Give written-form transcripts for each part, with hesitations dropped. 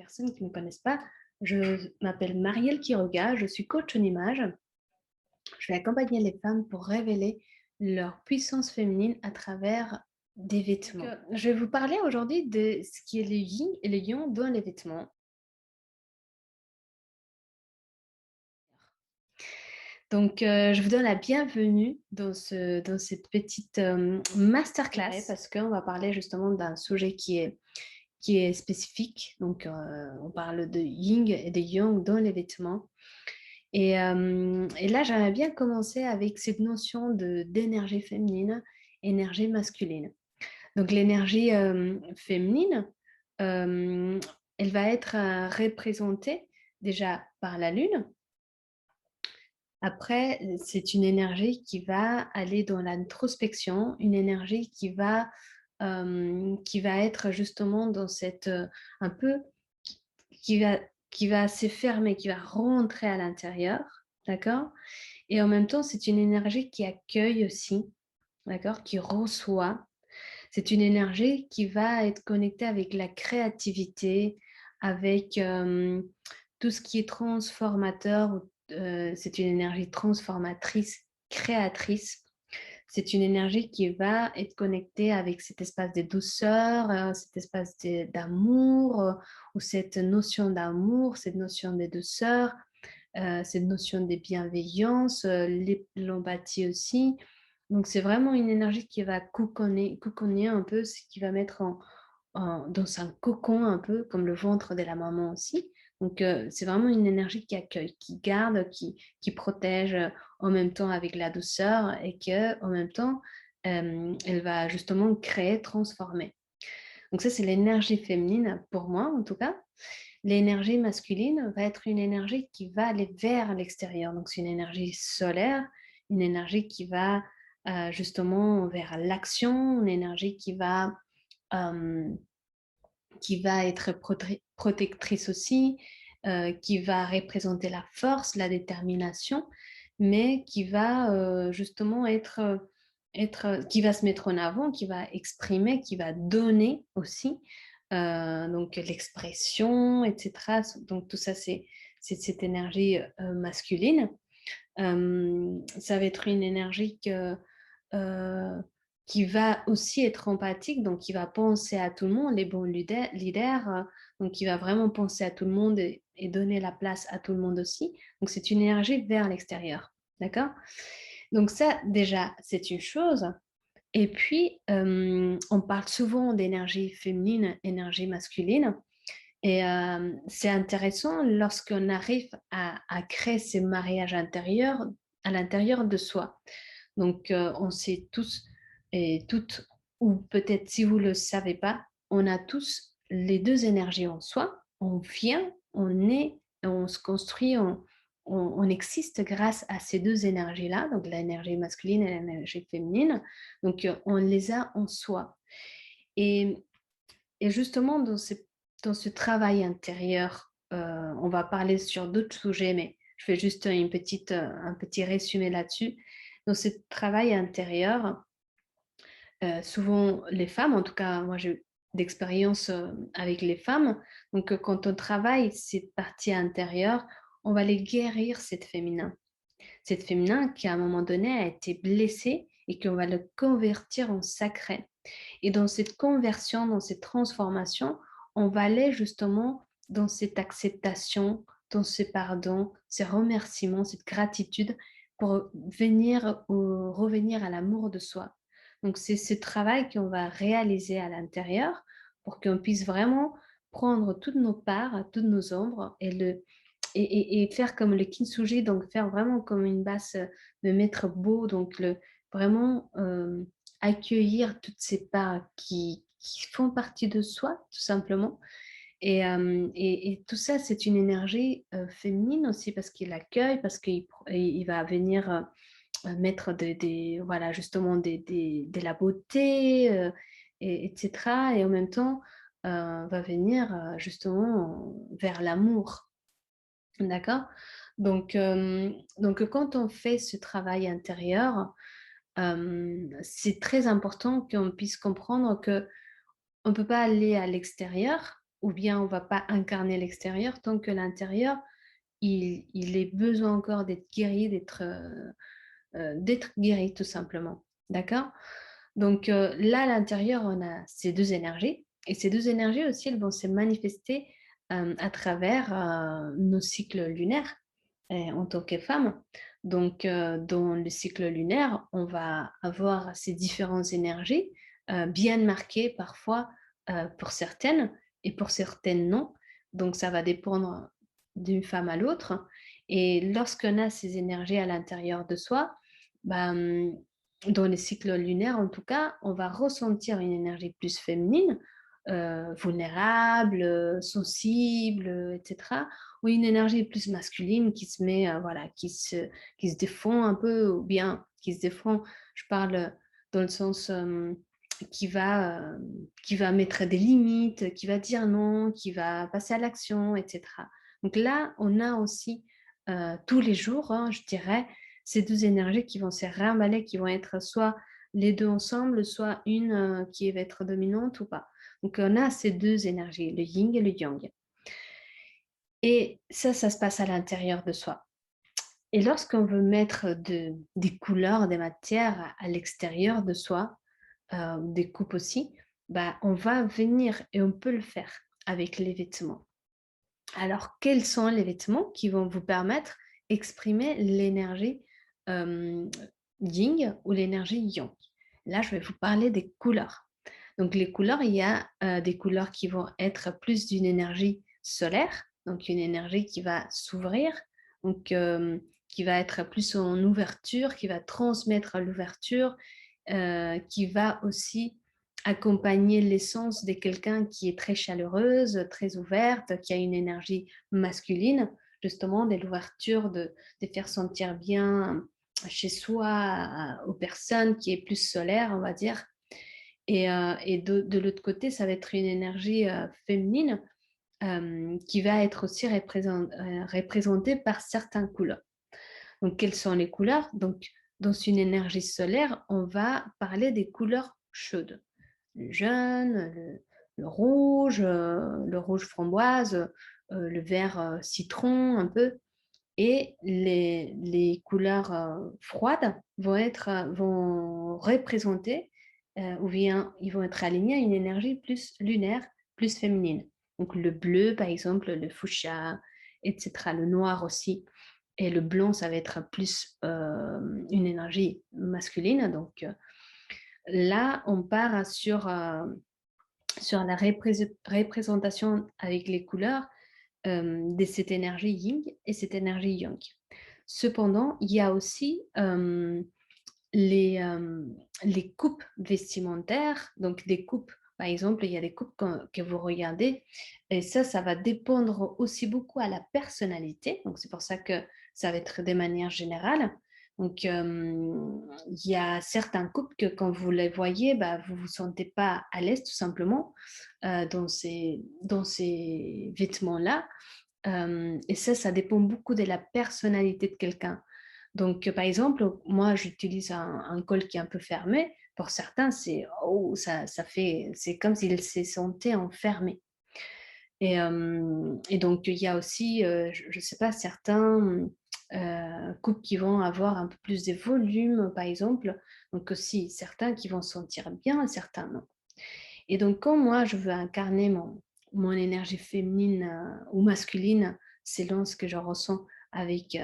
Personnes qui ne me connaissent pas, je m'appelle Marielle Quiroga, je suis coach en image. Je vais accompagner les femmes pour révéler leur puissance féminine à travers des vêtements. Je vais vous parler aujourd'hui de ce qui est le yin et le yang dans les vêtements. Donc, je vous donne la bienvenue dans cette petite masterclass parce qu'on va parler justement d'un sujet qui est spécifique. Donc, on parle de yin et de yang dans les vêtements. Et là, j'aimerais bien commencer avec cette notion d'énergie féminine, énergie masculine. Donc, l'énergie féminine, euh, elle va être représentée déjà par la lune. Après, c'est une énergie qui va aller dans l'introspection, une énergie qui va être justement dans cette, un peu, qui va, qui va se fermer, qui va rentrer à l'intérieur, d'accord? Et en même temps, c'est une énergie qui accueille aussi, d'accord? Qui reçoit. C'est une énergie qui va être connectée avec la créativité, avec tout ce qui est transformateur. C'est une énergie transformatrice, créatrice. C'est une énergie qui va être connectée avec cet espace de douceur, cet espace d'amour, ou cette notion d'amour, cette notion de douceur, cette notion de bienveillance, l'empathie aussi. Donc, c'est vraiment une énergie qui va cocooner un peu, ce qui va mettre dans un cocon un peu, comme le ventre de la maman aussi. Donc, c'est vraiment une énergie qui accueille, qui garde, qui protège en même temps avec la douceur et que en même temps, elle va justement créer, transformer. Donc, ça, c'est l'énergie féminine pour moi, en tout cas. L'énergie masculine va être une énergie qui va aller vers l'extérieur. Donc, c'est une énergie solaire, une énergie qui va justement vers l'action, une énergie euh, qui va être protectrice aussi, qui va représenter la force, la détermination, mais qui va justement qui va se mettre en avant, qui va exprimer, qui va donner aussi, donc l'expression, etc. Donc tout ça, c'est cette énergie masculine. Ça va être une énergie euh, qui va aussi être empathique, donc qui va penser à tout le monde, les bons leaders, donc qui va vraiment penser à tout le monde et donner la place à tout le monde aussi. Donc c'est une énergie vers l'extérieur, d'accord? Donc ça, déjà, c'est une chose. Et puis, on parle souvent d'énergie féminine, énergie masculine. Et c'est intéressant lorsqu'on arrive à créer ces mariages intérieurs à l'intérieur de soi. Donc, on sait tous et toutes, ou peut-être si vous ne le savez pas, on a tous les deux énergies en soi. On vient, on est, on se construit, on existe grâce à ces deux énergies-là, donc l'énergie masculine et l'énergie féminine. Donc, on les a en soi. Et, et justement, dans ce travail intérieur, on va parler sur d'autres sujets, mais je fais juste un petit résumé là-dessus. Dans ce travail intérieur, souvent les femmes, en tout cas, moi j'ai d'expérience avec les femmes, donc quand on travaille cette partie intérieure, on va les guérir, cette féminin qui à un moment donné a été blessée et qu'on va le convertir en sacré. Et dans cette conversion, dans cette transformation, on va aller justement dans cette acceptation, dans ce pardon, ces remerciements, cette gratitude pour venir ou revenir à l'amour de soi. Donc, c'est ce travail qu'on va réaliser à l'intérieur pour qu'on puisse vraiment prendre toutes nos parts, toutes nos ombres et faire comme le kintsugi, donc faire vraiment comme une base de maître beau, donc vraiment accueillir toutes ces parts qui font partie de soi, tout simplement. Et tout ça, c'est une énergie féminine aussi parce qu'il accueille, parce qu'il va venir mettre voilà, justement de la beauté, etc. Et en même temps, va venir justement vers l'amour. D'accord? Donc, quand on fait ce travail intérieur, c'est très important qu'on puisse comprendre que on ne peut pas aller à l'extérieur ou bien on ne va pas incarner l'extérieur tant que l'intérieur, il est besoin encore d'être guéri, d'être guéri tout simplement. D'accord? Donc là, à l'intérieur, on a ces deux énergies. Et ces deux énergies aussi, elles vont se manifester à travers nos cycles lunaires en tant que femme. Donc, dans le cycle lunaire, on va avoir ces différentes énergies bien marquées parfois pour certaines et pour certaines non. Donc, ça va dépendre d'une femme à l'autre. Et lorsqu'on a ces énergies à l'intérieur de soi, bah, dans les cycles lunaires, en tout cas, on va ressentir une énergie plus féminine, vulnérable, sensible, etc. Ou une énergie plus masculine qui se met, voilà, qui se défend un peu, ou bien qui se défend, je parle dans le sens qui va, euh, qui va mettre des limites, qui va dire non, qui va passer à l'action, etc. Donc là, on a aussi tous les jours, hein, je dirais, ces deux énergies qui vont se remballer, qui vont être soit les deux ensemble, soit une qui va être dominante ou pas. Donc on a ces deux énergies, le yin et le yang. Et ça se passe à l'intérieur de soi. Et lorsqu'on veut mettre des couleurs, des matières à l'extérieur de soi, des coupes aussi, bah, on va venir et on peut le faire avec les vêtements. Alors, quels sont les vêtements qui vont vous permettre d'exprimer l'énergie euh, yin ou l'énergie yang? Là, je vais vous parler des couleurs. Donc, les couleurs, il y a des couleurs qui vont être plus d'une énergie solaire, donc une énergie qui va s'ouvrir, donc qui va être plus en ouverture, qui va transmettre l'ouverture, qui va aussi accompagner l'essence de quelqu'un qui est très chaleureuse, très ouverte, qui a une énergie masculine, justement, de l'ouverture, de faire sentir bien chez soi aux personnes, qui est plus solaire, on va dire. Et de l'autre côté, ça va être une énergie féminine qui va être aussi représentée par certaines couleurs. Donc, quelles sont les couleurs? Donc, dans une énergie solaire, on va parler des couleurs chaudes. Le jaune, le rouge framboise, le vert citron un peu. Et les couleurs froides vont représenter ou bien ils vont être alignés à une énergie plus lunaire, plus féminine. Donc le bleu, par exemple, le fuchsia, etc. Le noir aussi. Et le blanc, ça va être plus une énergie masculine. Donc là, on part sur la représentation avec les couleurs de cette énergie yin et cette énergie yang. Cependant, il y a aussi les, euh, les coupes vestimentaires, donc des coupes, par exemple, il y a des coupes que vous regardez, et ça va dépendre aussi beaucoup à la personnalité, donc c'est pour ça que ça va être de manière générale. Donc, il y a certains couples que quand vous les voyez, bah, vous ne vous sentez pas à l'aise tout simplement dans ces vêtements-là. Et ça dépend beaucoup de la personnalité de quelqu'un. Donc, par exemple, moi, j'utilise un col qui est un peu fermé. Pour certains, c'est comme s'ils se sentaient enfermés. Et donc, il y a aussi, je ne sais pas, certains couples qui vont avoir un peu plus de volume, par exemple. Donc, aussi, certains qui vont se sentir bien, certains non. Et donc, quand moi, je veux incarner mon énergie féminine ou masculine, selon ce que je ressens avec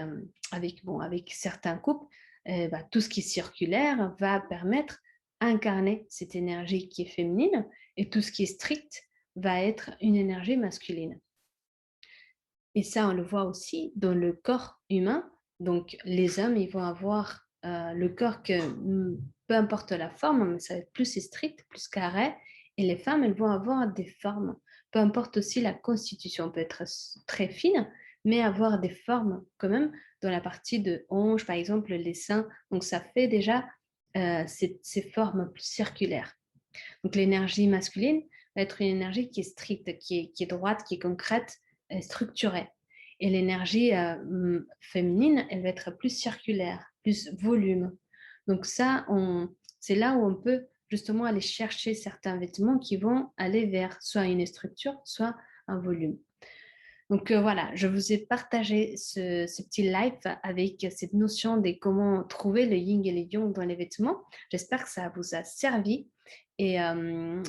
certains couples, bah, tout ce qui est circulaire va permettre d'incarner cette énergie qui est féminine et tout ce qui est strict va être une énergie masculine. Et ça, on le voit aussi dans le corps humain. Donc, les hommes, ils vont avoir le corps que, peu importe la forme, mais ça va être plus strict, plus carré. Et les femmes, elles vont avoir des formes. Peu importe aussi la constitution, peut être très fine, mais avoir des formes quand même dans la partie de hanche, par exemple, les seins. Donc, ça fait déjà ces formes plus circulaires. Donc, l'énergie masculine va être une énergie qui est stricte, qui est droite, qui est concrète, structurée. Et l'énergie féminine, elle va être plus circulaire, plus volume. Donc ça, c'est là où on peut justement aller chercher certains vêtements qui vont aller vers soit une structure, soit un volume. Donc voilà, je vous ai partagé ce petit live avec cette notion de comment trouver le yin et le yang dans les vêtements. J'espère que ça vous a servi et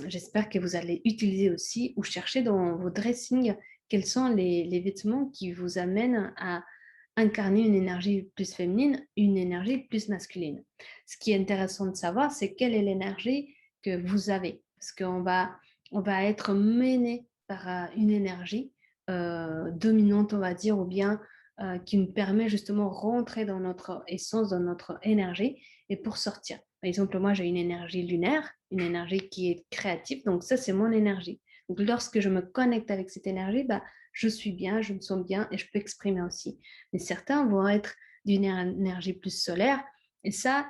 j'espère que vous allez utiliser aussi ou chercher dans vos dressings quels sont les vêtements qui vous amènent à incarner une énergie plus féminine, une énergie plus masculine. Ce qui est intéressant de savoir, c'est quelle est l'énergie que vous avez. Parce on va être mené par une énergie dominante, on va dire, ou bien qui nous permet justement de rentrer dans notre essence, dans notre énergie et pour sortir. Par exemple, moi, j'ai une énergie lunaire, une énergie qui est créative, donc ça, c'est mon énergie. Donc, lorsque je me connecte avec cette énergie, bah, je suis bien, je me sens bien et je peux exprimer aussi. Mais certains vont être d'une énergie plus solaire et ça,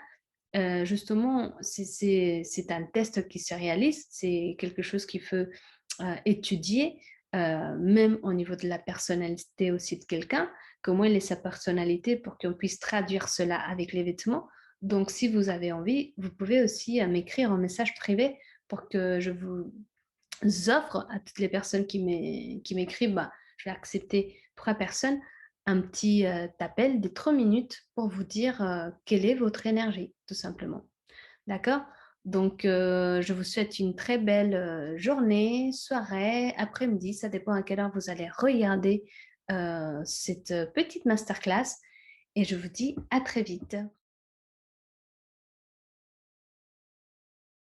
justement, c'est un test qui se réalise, c'est quelque chose qu'il faut étudier, même au niveau de la personnalité aussi de quelqu'un, comment elle est sa personnalité pour qu'on puisse traduire cela avec les vêtements. Donc, si vous avez envie, vous pouvez aussi m'écrire en message privé pour que je vous offre à toutes les personnes qui m'écrivent, bah, je vais accepter 3 personnes, un petit appel de 3 minutes pour vous dire quelle est votre énergie, tout simplement. D'accord? Donc, je vous souhaite une très belle journée, soirée, après-midi, ça dépend à quelle heure vous allez regarder cette petite masterclass. Et je vous dis à très vite.